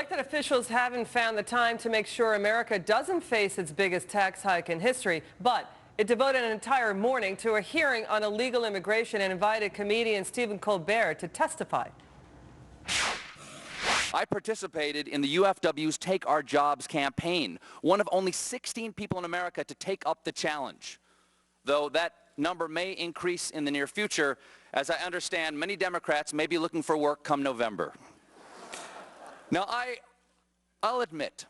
Elected officials haven't found the time to make sure America doesn't face its biggest tax hike in history, but it devoted an entire morning to a hearing on illegal immigration and invited comedian Stephen Colbert to testify. I participated in the UFW's Take Our Jobs campaign, one of only 16 people in America to take up the challenge. Though that number may increase in the near future, as I understand, many Democrats may be looking for work come November. Now, I'll admit,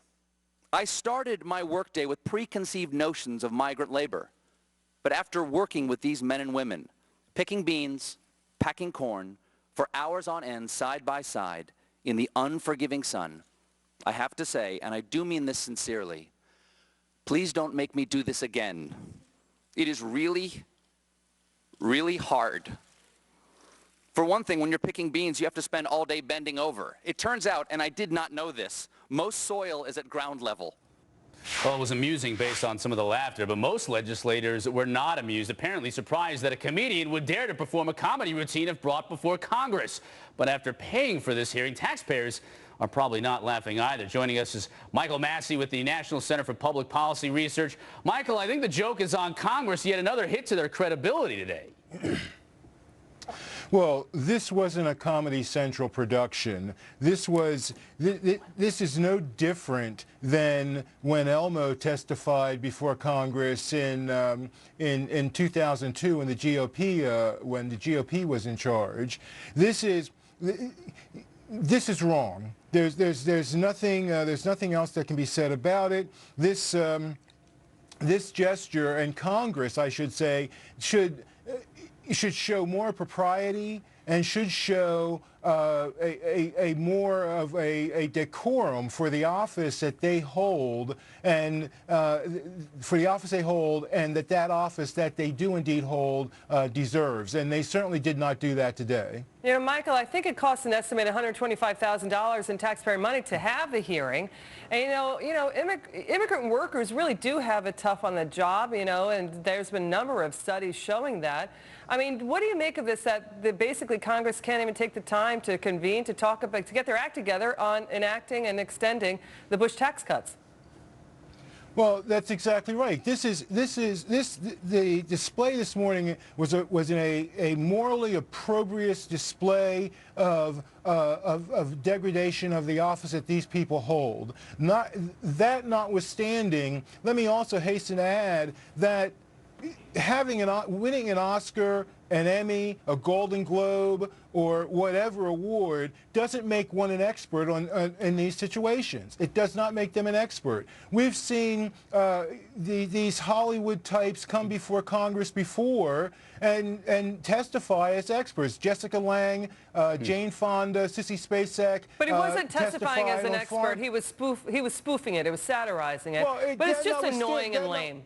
I started my workday with preconceived notions of migrant labor. But after working with these men and women, picking beans, packing corn, for hours on end, side by side, in the unforgiving sun, I have to say, and I do mean this sincerely, please don't make me do this again. It is really, really hard. For one thing, when you're picking beans, you have to spend all day bending over. It turns out, and I did not know this, most soil is at ground level. Well, it was amusing based on some of the laughter, but most legislators were not amused, apparently surprised that a comedian would dare to perform a comedy routine if brought before Congress. But after paying for this hearing, taxpayers are probably not laughing either. Joining us is Mychal Massie with the National Center for Public Policy Research. Mychal, I think the joke is on Congress, yet another hit to their credibility today. Well, this wasn't a Comedy Central production. This is no different than when Elmo testified before Congress in 2002 when the GOP was in charge. This is wrong. There's nothing else that can be said about it. This gesture, and Congress, I should say, should show more propriety and should show a more of a decorum for the office that they hold, and that office that they do indeed hold deserves. And they certainly did not do that today. You know, Mychal, I think it costs an estimated $125,000 in taxpayer money to have the hearing. And, immigrant workers really do have it tough on the job, and there's been a number of studies showing that. I mean, what do you make of this, that basically Congress can't even take the time to convene, to talk about, to get their act together on enacting and extending the Bush tax cuts? Well, that's exactly right. The display this morning was a morally appropriate display of degradation of the office that these people hold. Notwithstanding, let me also hasten to add that winning an Oscar, an Emmy, a Golden Globe, or whatever award doesn't make one an expert in these situations. It does not make them an expert. We've seen these Hollywood types come before Congress before and testify as experts. Jessica Lange, Jane Fonda, Sissy Spacek. But he wasn't testifying as an expert. He was spoofing it. It was satirizing it. Well, but it's just annoying and lame.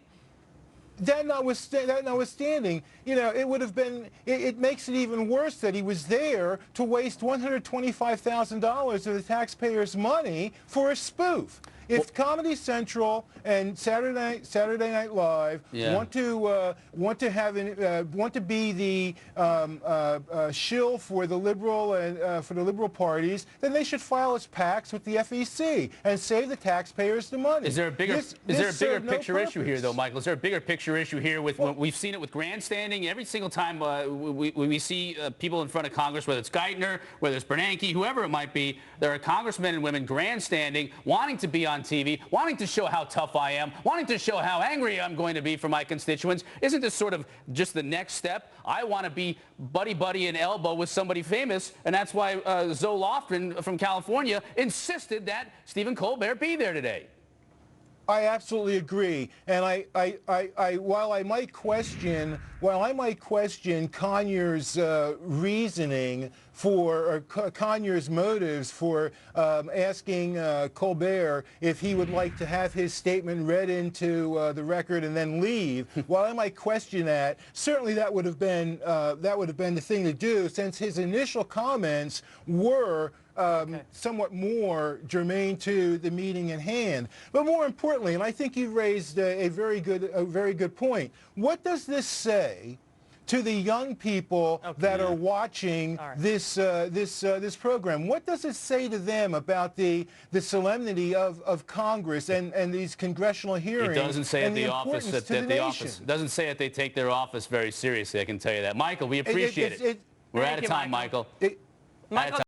That notwithstanding, it would have been, it makes it even worse that he was there to waste $125,000 of the taxpayers' money for a spoof. If Comedy Central and Saturday Night Live want to be the shill for the liberal parties, then they should file as PACs with the FEC and save the taxpayers the money. Is there a bigger picture issue here, though, Mychal? Is there a bigger picture issue here with we've seen it with grandstanding every single time we see people in front of Congress, whether it's Geithner, whether it's Bernanke, whoever it might be, there are congressmen and women grandstanding, wanting to be on TV, wanting to show how tough I am, wanting to show how angry I'm going to be for my constituents. Isn't this sort of just the next step? I want to be buddy and elbow with somebody famous, and that's why Zoe Lofgren from California insisted that Stephen Colbert be there today. I absolutely agree, and while I might question Conyers' reasoning or Conyers' motives for asking Colbert if he would like to have his statement read into the record and then leave, while I might question that, certainly that would have been the thing to do, since his initial comments were somewhat more germane to the meeting in hand. But more importantly, and I think you've raised a very good point, what does this say to the young people that are watching this program? What does it say to them about the solemnity of Congress and these congressional hearings? It doesn't say at the importance office to the nation? it doesn't say that they take their office very seriously. I can tell you that. Michael, we appreciate it. We're out of time, Michael. Out of time.